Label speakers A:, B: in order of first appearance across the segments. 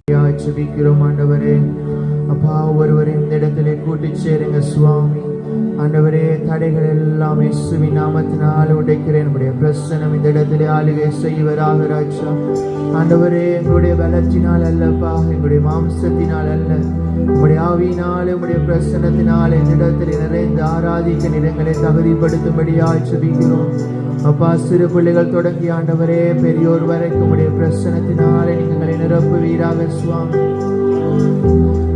A: ஜெபிக்கிறோம் ஆண்டவரே. அப்பா, ஒருவரை இந்த இடத்திலே கூட்டி சேருங்க சுவாமி. ஆண்டவரே, தடைகள் எல்லாம் இயேசுவின் நாமத்தினால் உடைக்கிறேன். நம்முடைய பிரசனம் இந்த இடத்திலே ஆளுகை செய்வராக ராஜா. ஆண்டவரே, எங்களுடைய பலத்தினால் அல்லப்பா, எங்களுடைய மாம்சத்தினால் அல்ல, உங்களுடைய ஆவியினால், உங்களுடைய பிரசனத்தினால் இந்த இடத்திலே நிறைந்து ஆராதிக்க நிறங்களை தகுதிப்படுத்தும்படியாய் ஜெபிக்கிறோம். அப்பா, சிறு பிள்ளைகள் தொடங்கி ஆண்டவரே பெரியோர் வரைக்கும் உடைய பிரசனத்தினாலே நீங்களை நிரப்புவீராக சுவாமி.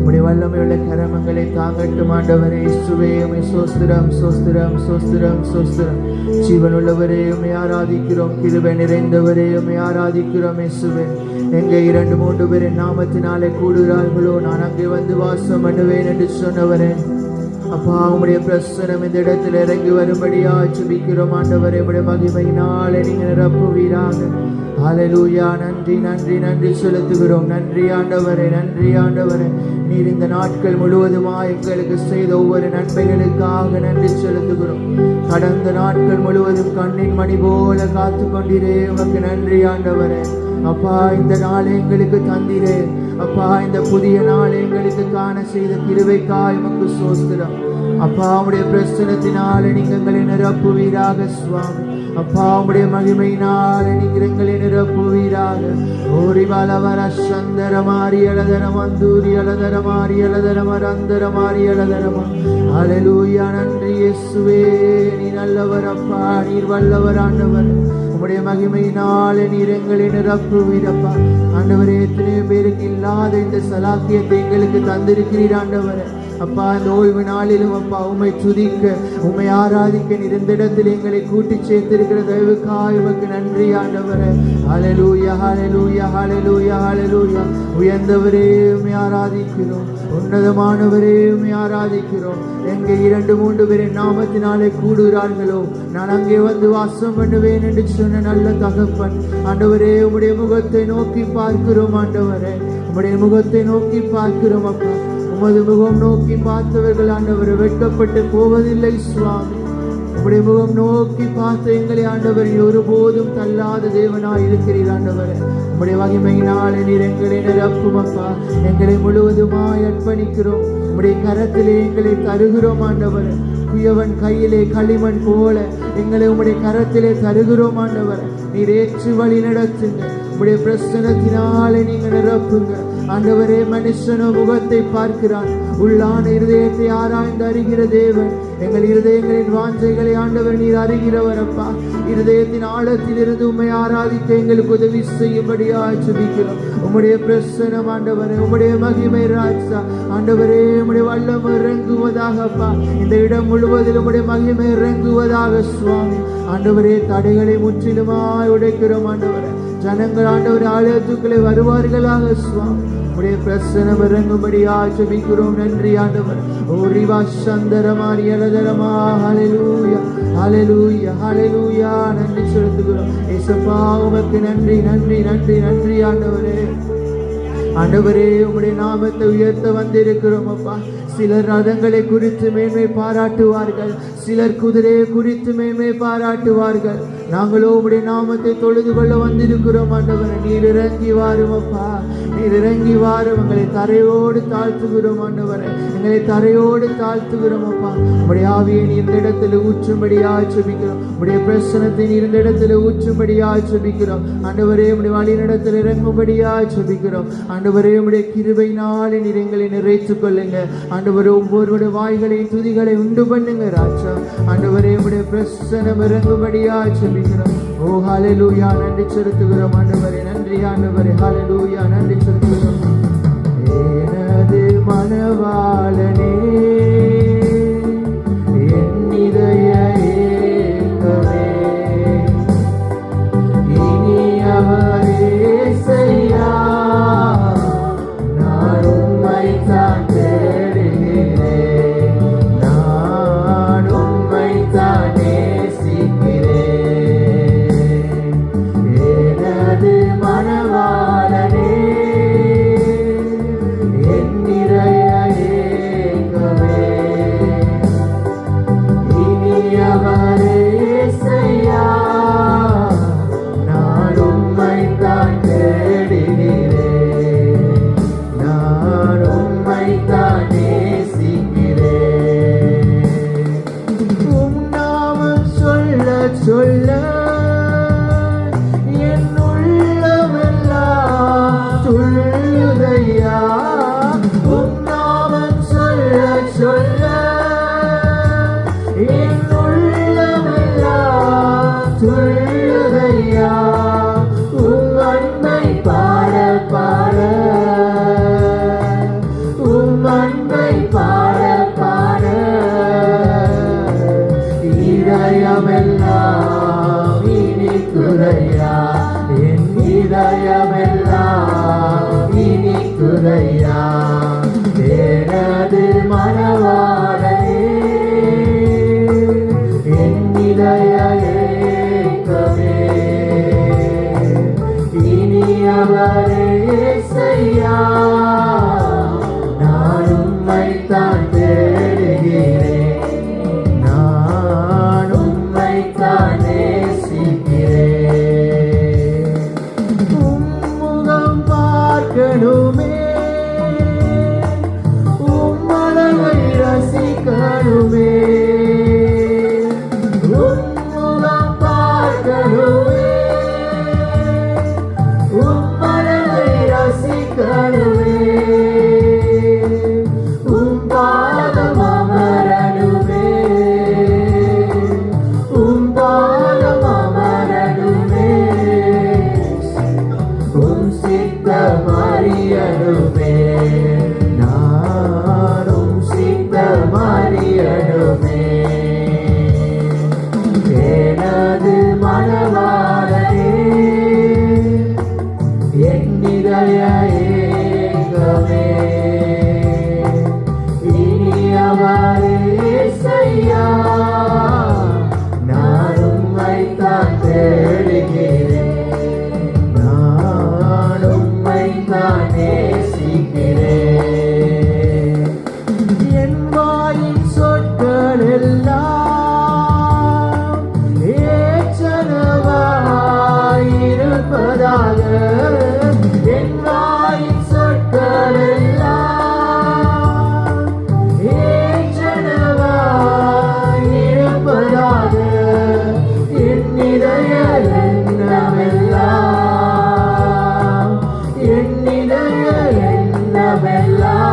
A: உடைய வல்லமையுள்ள கரமங்களை தாங்கட்டும் ஆண்டவரே. இயேசுவே, உம்மை சோஸ்திரம் சோஸ்திரம் சோஸ்திரம் சோஸ்திரம். ஜீவனுள்ளவரே, உம்மை ஆராதிக்கிறோம். கிருபை நிறைந்தவரே, உம்மை ஆராதிக்கிறோம். இயேசுவே, எங்கே 2-3 பேர் என் நாமத்தினாலே கூடுகிறார்களோ நான் அங்கே வந்து வாசம் பண்ணுவேன் என்று சொன்னவரே. அப்பா, உம்முடைய பிரசனம் இந்த இடத்தில் இறங்கி வரும்படியா ஜெபிக்கிறோம் ஆண்டவரே. உம்முடைய மகிமையினாலே நீங்க நிரப்புவீராக. ஹல்லேலூயா. நன்றி நன்றி நன்றி செலுத்துகிறோம். நன்றி ஆண்டவரே, நன்றி ஆண்டவரே. நீர் இந்த நாட்கள் முழுவதுமாய் எங்களுக்கு செய்த ஒவ்வொரு நன்மைகளுக்காக நன்றி செலுத்துகிறோம். கடந்த நாட்கள் முழுவதும் கண்ணின் மணி போல காத்து கொண்டிரே, உமக்கு நன்றி ஆண்டவரே. அப்பா, இந்த நாள் எங்களுக்கு தந்திரே. அப்பா, இந்த புதிய நாள் எங்களுக்கு காண செய்த கிருபைக்காய் உமக்கு ஸ்தோத்திரம். அப்பா, உம்முடைய பிரசன்னத்தினாலே நீங்க எங்களை நிரப்புவீராக சுவாமி. அப்பா, உம்முடைய மகிமையினாலே நீங்க எங்களை நிரப்புவீராக. ஓரி பலவர சந்தர மாறி அலதர மந்தூரி அலதர மாறி அலதர மரந்தர மாறி அலதரமா. ஹல்லேலூயா. நன்றி இயேசுவே, நீ நல்லவர் அப்பா, நீர் வல்லவர் ஆண்டவர். உம்முடைய மகிமையினாலே நீர் எங்களை நிரப்புவீரப்பா. ஆண்டவரே, எத்தனையோ பேருக்கு இல்லாத இந்த சலாக்கியத்தை எங்களுக்கு தந்திருக்கிறீர் ஆண்டவரே. அப்பா, இந்த ஓய்வு நாளிலும் அப்பா உம்மை துதிக்க, உம்மை ஆராதிக்க இருந்த இடத்தில் எங்களை கூட்டி சேர்த்திருக்கிற தயவுக்காய் உமக்கு நன்றி ஆண்டவரே. ஹல்லேலூயா ஹல்லேலூயா ஹல்லேலூயா ஹல்லேலூயா. உயர்ந்தவரே, உம்மை ஆராதிக்கிறோம். உன்னதமானவரே, உம்மை ஆராதிக்கிறோம். எங்கே 2-3 பேர் நாமத்தினாலே கூடுகிறார்களோ நான் அங்கே வந்து வாசம் பண்ணுவேன் என்று சொன்ன நல்ல தகப்பன் ஆண்டவரே. உம்முடைய முகத்தை நோக்கி பார்க்கிறோம் ஆண்டவரே. உம்முடைய முகத்தை நோக்கி பார்க்கிறோம் அப்பா. உமது முகம் நோக்கி பார்த்தவர்கள் ஆண்டவரை வெட்கப்பட்டு போவதில்லை சுவாமி. உம்முடைய முகம் நோக்கி பார்த்த எங்களை ஆண்டவர் ஒருபோதும் தள்ளாத தேவனாய் இருக்கிறீர் ஆண்டவரே. உம்முடைய மகிமையினாலே நீர் எங்களை நிரப்பும் அப்பா. எங்களை முழுவதுமாய் அர்ப்பணிக்கிறோம். உம்முடைய கரத்திலே எங்களை தருகிறோம் ஆண்டவரே. குயவன் கையிலே களிமண் போல எங்களை உம்முடைய கரத்திலே தருகிறோம் ஆண்டவரே. நீர் ஏற்று வழி நடத்துங்க. உம்முடைய பிரசன்னத்தினாலே நீங்க நிரப்புங்க ஆண்டவரே. மனுஷனோ முகத்தை பார்க்கிறான், உள்ளான இருதயத்தை ஆராய்ந்து அறிகிற தேவன். எங்கள் இருதயங்களின் வாஞ்சைகளை ஆண்டவர் நீர் அறிகிறவர் அப்பா. இருதயத்தின் ஆழத்தில் இருந்து உம்மை ஆராதிக்க எங்களுக்கு உதவி செய்யும்படியா ஜெபிக்கிறோம். உம்முடைய பிரசன்னம் ஆண்டவரே, உம்முடைய மகிமை ராஜா ஆண்டவரே, உம்முடைய வல்லமை இறங்குவதாக அப்பா. இந்த இடம் முழுவதிலும் உம்முடைய மகிமை இறங்குவதாக சுவாமி. ஆண்டவரே, தடைகளை முற்றிலுமாய் உடைக்கிறோம் ஆண்டவரே. ஜனங்கள் ஆண்டவர் ஆலயத்துக்களை வருவார்களாக சுவாமி. உடைய பிரசனம் இறங்கும்படியா ஜெபிக்கிறோம். நன்றி ஆண்டவர். ஓரிவா சந்தரமாரி அலதரமா. ஹல்லேலூயா ஹல்லேலூயா ஹல்லேலூயா. நன்றி செலுத்துகிறோம் இயேசுப்பா. உமக்கு நன்றி நன்றி நன்றி நன்றி ஆண்டவரே. ஆண்டவரே, உம்முடைய நாமத்தை உயர்த்த வந்திருக்கிறோம் அப்பா. சிலர் ரதங்களை குறித்து மேன்மை பாராட்டுவார்கள், சிலர் குதிரையை குறித்து மேன்மை பாராட்டுவார்கள். நாங்களோ உம்முடைய நாமத்தை தொழுது கொள்ள வந்திருக்கிறோம் ஆண்டவரே. நீர் இறங்கி வாரும் அப்பா, நீர் இறங்கி வாரும். எங்களை தரையோடு தாழ்த்துகிறோம் ஆண்டவரே, எங்களை தரையோடு தாழ்த்துகிறோம் அப்பா. உம்முடைய ஆவியை நீர் இந்த இடத்துல ஊற்றும்படியா ஜெபிக்கிறோம். உம்முடைய பிரசனத்தை நீர் இந்த இடத்துல ஊற்றும்படியா ஜெபிக்கிறோம் ஆண்டவரே. உம்முடைய வழி நடத்தில் இறங்கும்படியா ஜெபிக்கிறோம் ஆண்டவரே. உம்முடைய கிருபையினாலே நீர் எங்களை நிறைத்துக் கொள்ளுங்க ஆண்டவரே. ஒவ்வொருவருடைய வாய்களை துதிகளை உண்டு பண்ணுங்க ராஜா ஆண்டவரே. உம்முடைய பிரசனம் இறங்கும்படியா ஜெபிக்கிறோம். ஓ ஹல்லேலூயா. நன்றி செலுத்துகிறோம் ஆண்டவரே. நன்றி ஆண்டவரே. ஹல்லேலூயா. நன்றி செலுத்துகிறோம். எனது மனவாளனே, என் இதய ஏக்கமே, இனியவரே செய்யா, நான் உம்மைத்தான் தேடுகிறேன், நான் உம்மைத்தான் நேசிக்கிறேன். எனது மனவாளனே, என் இதய ஏக்கமே, சொல்ல என் உள்ளமெல்லாம் துள்ளுதையா. உம் நாமம் சொல்ல சொல்ல என் உள்ளமெல்லாம் துள்ளுதையா. உம் அன்பை பாட பாட உம் அன்பை பாட பாட இதயமெல்லாம் இனிக்குதையா. என் இதயமெல்லாம் இனிக்குதையா. எனது மனவாளனே என் இதய ஏக்கமே இனியவரே இயேசையா. நான் உம்மைத்தான் தேடுகிறேன், நான் உம்மைத்தான் நேசிக்கிறேன். உம்முகம் பார்க்கணுமே, உம்மழகை ரசிக்கணுமே. உம்முகம் பார்க்கணுமே, உம்மழகை ரசிக்கணுமே. உம் பாதம் அமரணுமே, உம் பாதம் அமரணுமே. உம் சித்தம் அறியணுமே, நானும் சித்தம் அறியணுமே. எனது மனவாளனே என் இதய ஏக்கமே இனியவரே இயேசையா. நான் உம்மைத்தான் தேடுகிறேன், நான் உம்மைத்தான் நேசிக்கிறேன். என் வாயின் சொற்கள் எல்லாம் ஏற்றனவாயிருப்பதாக. என் வாயின் சொற்கள் எல்லாம் ஏற்றனவாயிருப்பதாக. என் இதய எண்ணமெல்லாம், என் இதய எண்ணமெல்லாம்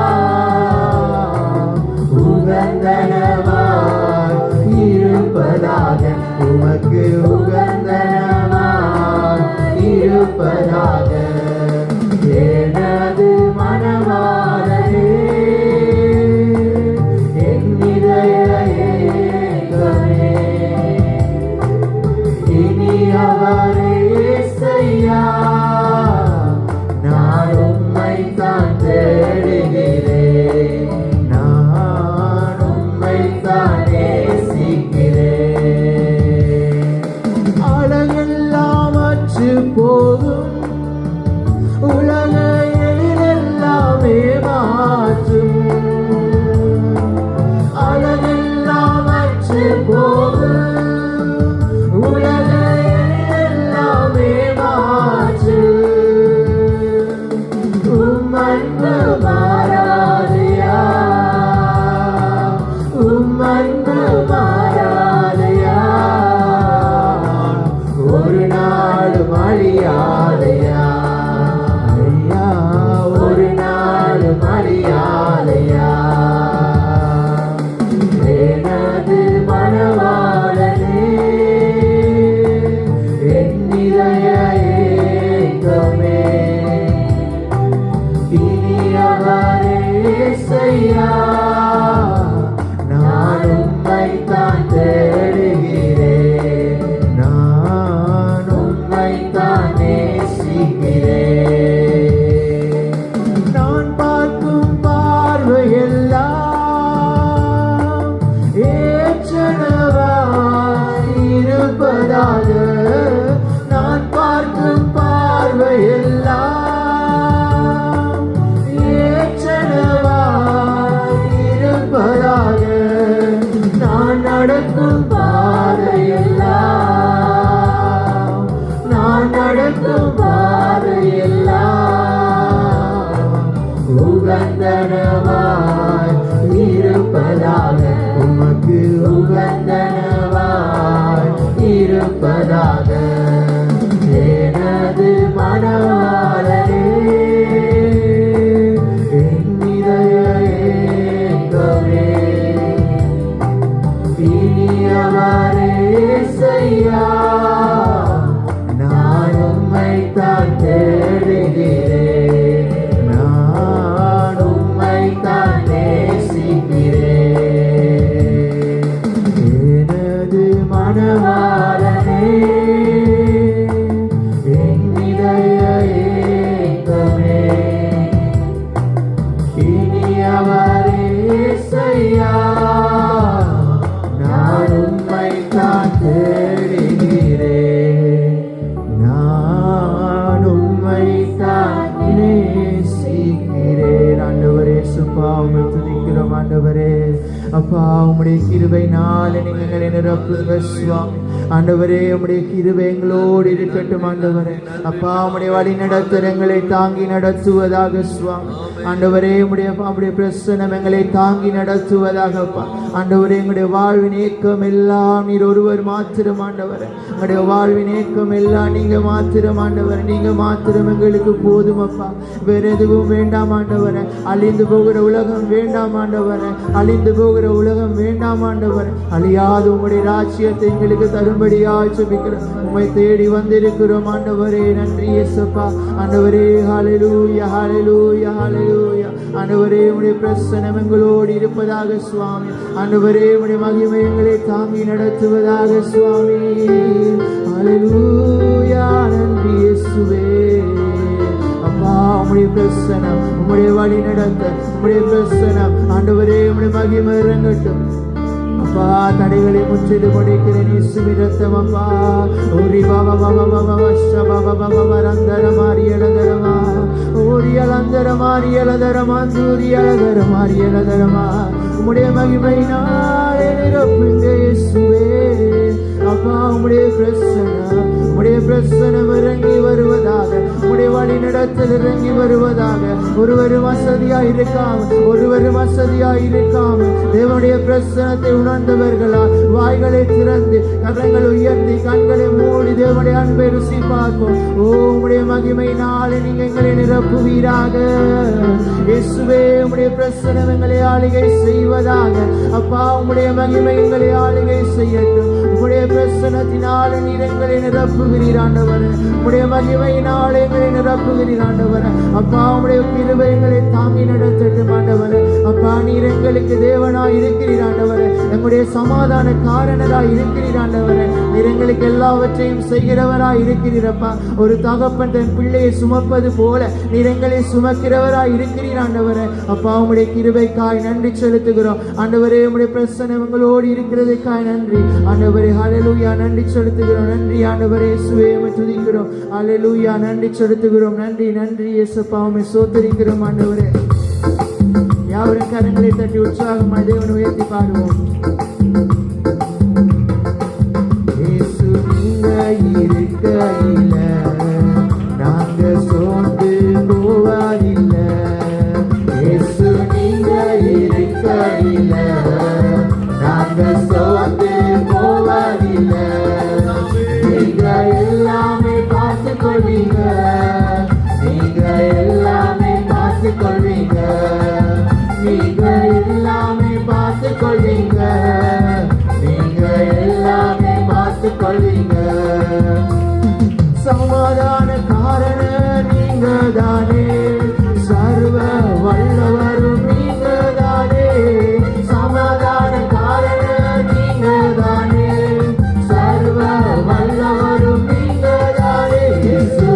A: உகந்தனவாய் இருப்பதாக. உமக்கு உகந்தனவாய் இருப்பதாக. எனது மனவாளனே என் இதய ஏக்கமே இனியவரே இயேசையா. நான் உம்மைத்தான் தேடுகிறேன், நான் உம்மைத்தான் நேசிக்கிறேன். அழகெல்லாம் அற்று போகும், உலக எழிலெல்லாமே மாற்றும். அழகெல்லாம் அற்று போகும், உலக எழிலெல்லாமே மாற்றும். உம் அன்பு மாறாதையா, உம் அன்பு மாறாதையா. ஒரு நாளும் அழியாதையா ஐயா, ஒரு நாளும் அழியாதையா. எனது மனவாளனே என் இதய ஏக்கமே இனியவரே இயேசையா. நான் உம்மைத்தான் தேடுகிறேன், நான் உம்மைத்தான் நேசிக்கிறேன். நான் பார்க்கும் பார்வையெல்லாம் ஏற்றனவாய் இருப்பதாக. நான் பார்க்கும் பார்வையெல்லாம் ஏற்றனவாய் இருப்பதாக. நான் நடக்கும் பாதையெல்லாம், நான் நடக்கும் பாதையெல்லாம் உகந்தனவாய் இருப்பதாக. உமக்கு உகந்தனவாய் இரு இருப்பதாக. எனது மனவாளனே, என் இதய ஏக்கமே, இனியவரே இயேசையா, நான் உம்மைத்தான் தேடுகிறேன், நான் உம்மைத்தான் நேசிக்கிறேன். எனது மனவாளனே, என் இதய ஏக்கமே, இனியவரே இயேசையா, நான் உம்மைத்தான் தேடுகிறேன், நான் உம்மைத்தான் நேசிக்கிறேன். ஆண்டவரே சுப்பா உம்மை துதிக்கிறோம். ஆண்டவரே அப்பா உம்முடைய கிருபையினாலே நீங்க எங்களை நிரப்புங்க சுவாமி. ஆண்டவரே உம்முடைய கிருபை எங்களோடு இருக்கட்டும். ஆண்டவரே அப்பா உம்முடைய வழி நடத்துறங்களை தாங்கி நடத்துவதாக சுவாமி. ஆண்டவரே உம்முடைய பிரசன்னம் எங்களை தாங்கி நடத்துவதாக அப்பா. ஆண்டவரே எங்களுடைய வாழ்வின் ஏக்கம் எல்லாம் நீர் ஒருவர் மாத்திரம். ஆண்டவரே எங்களுடைய வாழ்வின் ஏக்கம் எல்லாம் நீங்க மாத்திரம். ஆண்டவரே நீங்க மாத்திரம் எங்களுக்கு போதும் அப்பா. வேற எதுவும் வேண்டாம் ஆண்டவரே. அழிந்து போகிற உலகம் வேண்டாம் ஆண்டவரே. அழிந்து போகிற உலகம் வேண்டாம் ஆண்டவரே. அழியாத உம்முடைய ராஜ்யத்தை எங்களுக்கு தரும்படியாக ஜெபிக்கிறோம். உம்மை தேடி வந்திருக்கிறோம் ஆண்டவரே. நன்றி இயேசுப்பா. ஆண்டவரே ஹல்லேலூயா ஹல்லேலூயா ஹல்லேலூயா. ஆண்டவரே உம்முடைய பிரசன்னம் எங்களோடு இருப்பதாக சுவாமி. ஆண்டவரே உம்முடைய மகிமை எங்களை தாங்கி நடத்துவதாக சுவாமி. ஹல்லேலூயா. நன்றி இயேசுவே. அப்பா உம்முடைய பிரசன்னம், உம்முடைய வழி நடத்த, உம்முடைய பிரசன்னம் ஆண்டவரே உம்முடைய மகிமை இறங்கட்டும் அப்பா. தடைகளை முற்றிலும் உடைக்கிறேன் இயேசுவின் இரத்தம் அப்பா. ஓரி பாபா பாபா பாபா வஷ்ஷ பாபா பாபா வரந்தர மாரியலதரமா, ஓரி அலந்தர மாரியலதரமா, தூரி அலதர மாரியலதரமா. உம்முடைய மகிமையினாலே நிரப்புங்க இயேசுவே. அப்பா உம்முடைய பிரசன்னம், உம்முடைய பிரசன்னம் இறங்கி வருவதாக, உம்முடைய வழி நடத்தல் இறங்கி வருவதாக. ஒருவரும் வசதியாய் இருக்காம, ஒருவரும் வசதியாய் இருக்காம தேவனுடைய பிரசனத்தை உணர்ந்தவர்களா வாய்களை திறந்து கரங்களை உயர்த்தி கண்களை மூடி தேவனுடைய அன்பை ருசி பார்ப்போம். ஓ உம்முடைய மகிமையினாலே நீங்க எங்களை நிரப்புவீராக இயேசுவே. உம்முடைய பிரசனம் எங்களை ஆளுகை செய்வதாக அப்பா. உம்முடைய மகிமை எங்களை ஆளுகை செய்யட்டும். உம்முடைய பிரசனத்தினாலே நீர் எங்களை நிரப்புகிறீர் ஆண்டவரே. உம்முடைய மகிமையினாலே எங்களை நிரப்புகிறீர் ஆண்டவரே. அப்பா உம்முடைய கிருபை எங்களை தாங்கி நடத்தட்டும் ஆண்டவரே. அப்பா நீர் எங்களுக்கு தேவனாய் இருக்கிறீர் ஆண்டவரே. எங்களுடைய சமாதான காரணராய் இருக்கிறீர் ஆண்டவரே. நீர் எங்களுக்கு எல்லாவற்றையும் செய்கிறவராய் இருக்கிறீரப்பா. ஒரு தகப்பன் தன் பிள்ளையை சுமப்பது போல நீர் எங்களை சுமக்கிறவராய் இருக்கிறீர் ஆண்டவரே. அப்பா உம்முடைய கிருபைக்காய் நன்றி செலுத்துகிறோம் ஆண்டவரே. உம்முடைய பிரசன்னம் எங்களோடு இருக்கிறதுக்காய் நன்றி ஆண்டவரே. ஹல்லேலூயா. நன்றி செலுத்துகிறோம். நன்றி ஆண்டவரே. இயேசுவே உம்மை துதிக்கிறோம். ஹல்லேலூயா. நன்றி செலுத்துகிறோம். நன்றி நன்றி இயேசுப்பா. உம்மை ஸ்தோத்திரிக்கிறோம் ஆண்டவரே. யாவரும் கரங்களை தட்டி உற்சாகமாய் தேவனை உயர்த்தி பாடுவோம். இயேசு நீங்க இருக்கையில நாங்க சோர்ந்து போவதில்லை. இயேசு நீங்க இருக்கையில நாங்க சோர்ந்து போவதில்லை. நீங்க எல்லாமே பார்த்து கொள்வீங்க, நீங்க எல்லாமே பார்த்து கொள்வீங்க, நீங்க எல்லாமே பார்த்து கொள்வீங்க, நீங்க எல்லாமே பார்த்து கொள்வீங்க. சமாதான காரண நீங்க தானே, சர்வ வல்லவரும் நீங்க தானே. சமாதான காரண நீங்க தானே, சர்வ வல்லவரும் நீங்க தானே. இயேசு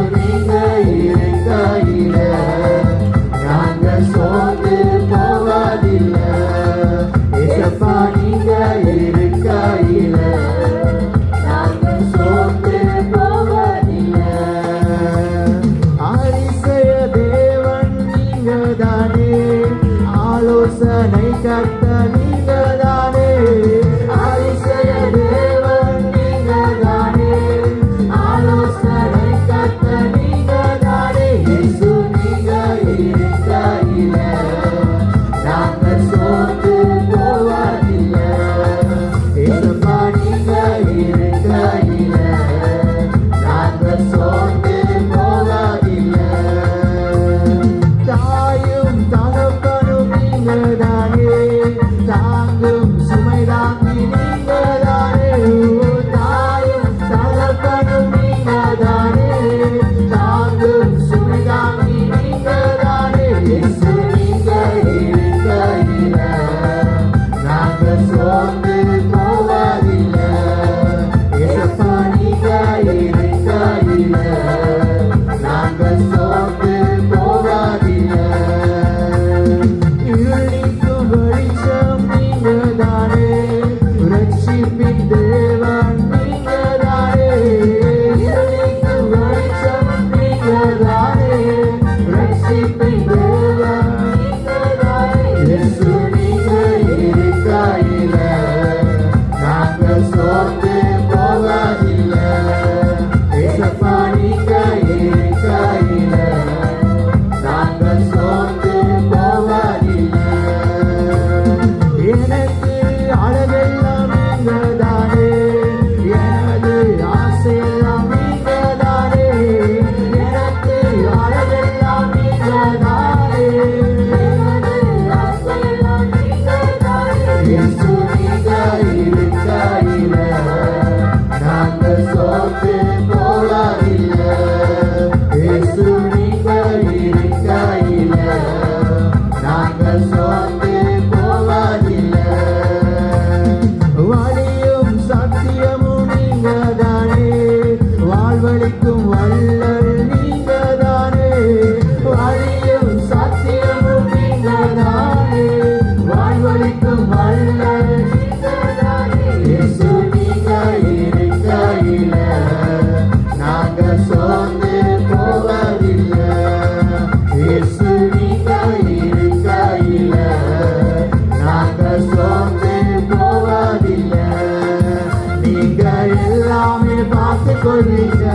A: கொள்வீங்க,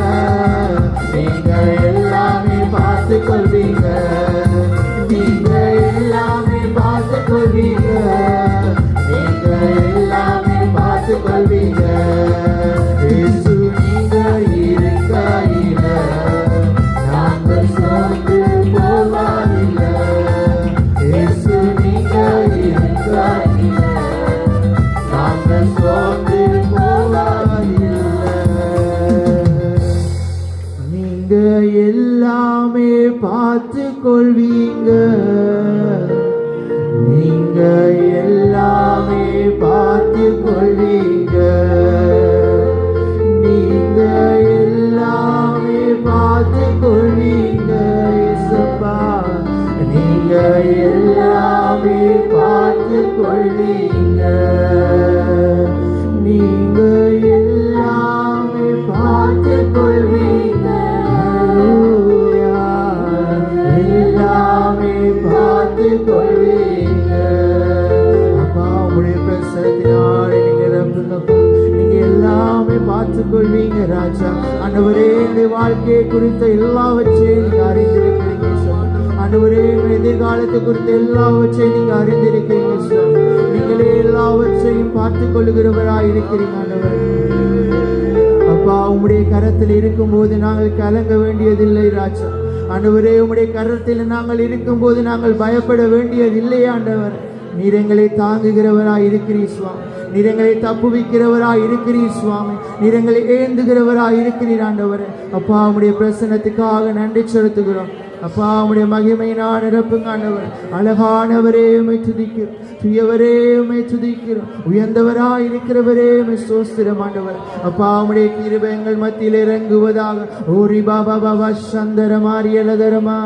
A: நீங்க எல்லாமே பார்த்து கொள்வீங்க, நீங்க எல்லாமே பார்த்து கொள்வீங்க, நீங்க எல்லாமே பார்த்து கொள்வீங்க. இயேசு நீங்க இருக்கையில நாங்கள் சோர்ந்து போவதில்லை. இயேசு நீங்க இருக்கையில நாங்கள் சோர்ந்து போவதில்லை. நீங்க எல்லாமே பார்த்து கொள்வீங்க, நீங்க எல்லாமே பார்த்து கொள்வீங்க, நீங்க எல்லாமே பார்த்து கொள்வீங்க. இயேசுப்பா நீங்க எல்லாமே பார்த்து கொள்வீங்க, நீங்க எல்லாமே பார்த்து கொள்வீங்க. எல்லாமே பார்த்து கொள்வீங்க. அப்பா உடைய பிரசனத்தினாலே நீங்க நிரப்புங்கப்பா, நீங்க எல்லாமே பார்த்து கொள்வீங்க ராஜா. ஆண்டவரே என்னுடைய வாழ்க்கையை குறித்த எல்லாவற்றையும் நீங்க அறிந்திருக்கிறீங்க சார். ஆண்டவரே எதிர்காலத்தை குறித்த எல்லாவற்றையும் நீங்க அறிந்திருக்கிறீங்க சார். நீங்களே எல்லாவற்றையும் பார்த்து கொள்ளுகிறவராய் இருக்கிறீங்க ஆண்டவர். அப்பா உம்முடைய கரத்தில் இருக்கும்போது நாங்கள் கலங்க வேண்டியதில்லை ராஜா. ஆண்டவரே உம்முடைய கரத்தில் நாங்கள் இருக்கும்போது நாங்கள் பயப்பட வேண்டியதில்லை ஆண்டவர். நீர் எங்களை தாங்குகிறவராய் இருக்கிறீர் சுவாமி, நீர் எங்களை தப்புவிக்கிறவராய் இருக்கிறீர் சுவாமி, நீர் எங்களை ஏந்துகிறவராய் இருக்கிறீர் ஆண்டவரே. அப்பா உம்முடைய பிரசன்னத்துக்காக நன்றி செலுத்துகிறோம். அப்பா உம்முடைய மகிமையினால் நிரப்புங்க ஆண்டவர். அழகானவரே உம்மை துதிக்கிறோம், துயவரே உம்மை துதிக்கிறோம், உயர்ந்தவராய் இருக்கிறவரே உம்மை ஸ்தோத்திரம் ஆண்டவர். அப்பா உம்முடைய கிருபை எங்கள் மத்தியில் இறங்குவதாக. ஓரி பாபா பாபா சந்தர மாரியலதரமா,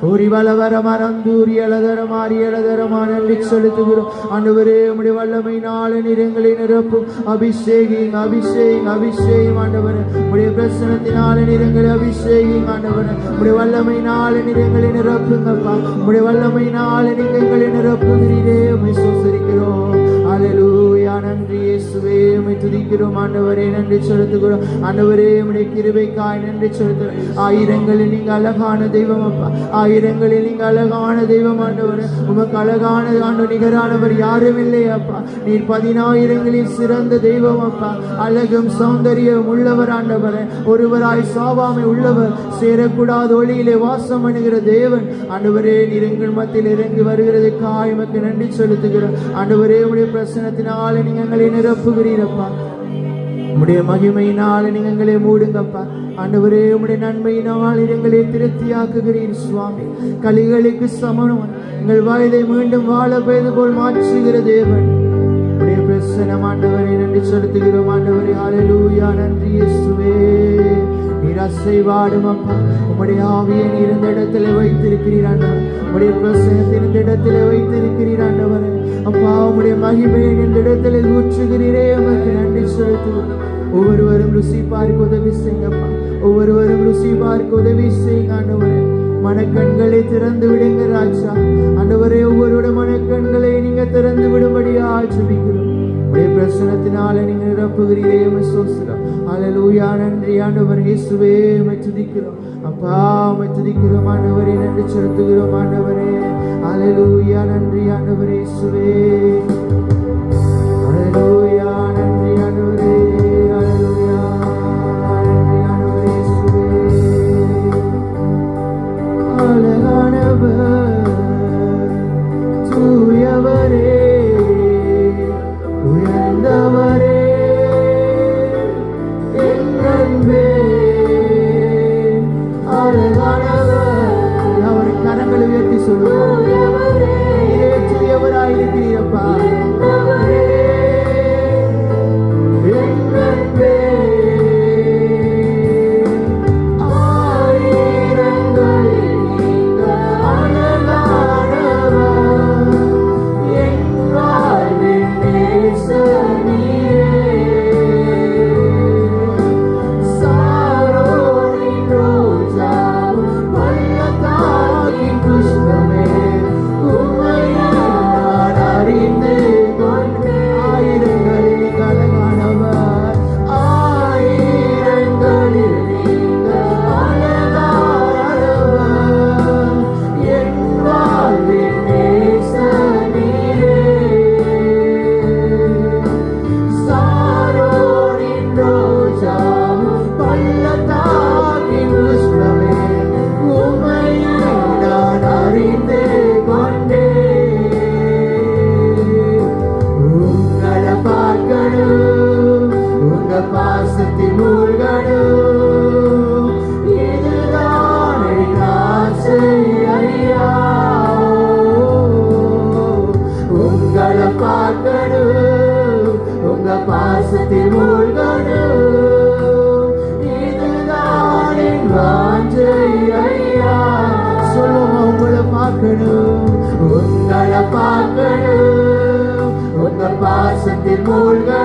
A: ஓரி வலவர மரந்தூரி அலதர மாரியலதரமா நன்றி செலுத்துகிறோம் ஆண்டவரே. உம்முடைய வல்லமையினால் நீர் எங்களை நிரப்பும். அபிஷேகம் அபிஷேகம் அபிஷேகம் ஆண்டவர். உம்முடைய பிரசனத்தினால நீர் எங்களை அபிஷேகம் ஆண்டவர். உம்முடைய வல்லமையினால் நீர் எங்களை நிரப்புங்கப்பா. உம்முடைய வல்லமையினால் நீங்க எங்களை நிரப்புகிறீரே, உம்மை ஸ்தோத்திரிக்கிறோம். அல்லேலூயா. நன்றி இயேசுவே, உம்மை துதிக்கிறோம் ஆண்டவரே. நன்றி செலுத்துகிறோம் ஆண்டவரே. உம்முடைய கிருபைக்காய் நன்றி செலுத்துகிறோம். ஆயிரங்களில் நீங்க அழகான தெய்வம் அப்பா, ஆயிரங்களில் நீங்க அழகான தெய்வம் ஆண்டவரே. உமக்கு அழகான ஆண்டு நிகரானவர் யாரும் இல்லை அப்பா. நீர் 10,000ங்களில் சிறந்த தெய்வம் அப்பா. அழகும் சௌந்தரியம் உள்ளவர் ஆண்டவரே. ஒருவராய் சாவாமை உள்ளவர், சேரக்கூடாத ஒளியிலே வாசம் பண்ணுகிற தேவன் ஆண்டவரே. நீர் எங்கள் மத்தியில் இறங்கி வருகிறதுக்காக உமக்கு நன்றி செலுத்துகிறோம் ஆண்டவரே. உம்முடைய பிரசன்னத்தினால நீங்க எங்களை நிரப்புகிறீரப்பா. உம்முடைய மகிமையினால நீங்க எங்களை மூடுங்கப்பா ஆண்டவரே. உம்முடைய நன்மையினால் எங்களை திருப்தியாக்குகிறீர் சுவாமி. கலிகளுக்கு சமணம் எங்கள் வயதை மீண்டும் வாழ பெய்து போல் மாற்றுகிற தேவன். உம்முடைய பிரசன்னம் ஆண்டவரை நன்றி செலுத்துகிறோம் ஆண்டவரே. ஹல்லேலூயா. நன்றி இயேசுவே. நீர் அசைவாடும் அப்பா. உம்முடைய ஆவியை நீர் இந்த இடத்துல வைத்திருக்கிறீர் ஆண்டவர். உம்முடைய பிரசன்னத்தை இந்த இடத்துல வைத்திருக்கிறீர் ஆண்டவர். அப்பா உம்முடைய மகிமையை இந்த இடத்துல ஊற்றுகிறீரே, உமக்கு நன்றி செலுத்துகிறோம். ஒவ்வொருவரும் ருசி பார்க்க உதவி செய்யுங்கப்பா. ஒவ்வொருவரும் ருசி பார்க்க உதவி செய்யுங்க ஆண்டவரே. மனக்கண்களை திறந்து விடுங்க ராஜா ஆண்டவரே. ஒவ்வொருவருடைய மனக்கண்களை நீங்க திறந்து விடும்படியா ஜெபிக்கிறோம். உடைய பிரசன்னத்தினால நீங்க நிரப்புகிறீரே, உம்மை ஸ்தோத்திரம். அல்லேலூயா. நன்றி ஆண்டவர் இயேசுவே, உம்மை துதிக்கிறோம் அப்பா. உம்மை துதிக்கிறோம் ஆண்டவரே. நன்றி செலுத்துகிறோம் ஆண்டவரே. அல்லேலூயா. நன்றி ஆண்டவரே இயேசுவே. அல்லேலூயா. நன்றி ஆண்டவரே. அல்லேலூயா. நன்றி ஆண்டவரே இயேசுவே. அழகானவர், தூயவரே, உயர்ந்தவரே, எங்கன்பே அழகானவர். அவர் கரங்களை உயர்த்தி சொல்லுவோம். தூயவராயிருக்கிறீரப்பா. பாசத்தில் மூழ்கணும். இதுதான் என் ஆசை ஐயா, உங்களை பார்க்கணும், உங்க பாசத்தில் மூழ்கணும். இதுதான் என் வாஞ்சை ஐயா. சொல்லுங்க, உங்களை பார்க்கணும், உங்களை பார்க்கணும், உங்க பாசத்தில் மூழ்கணும்.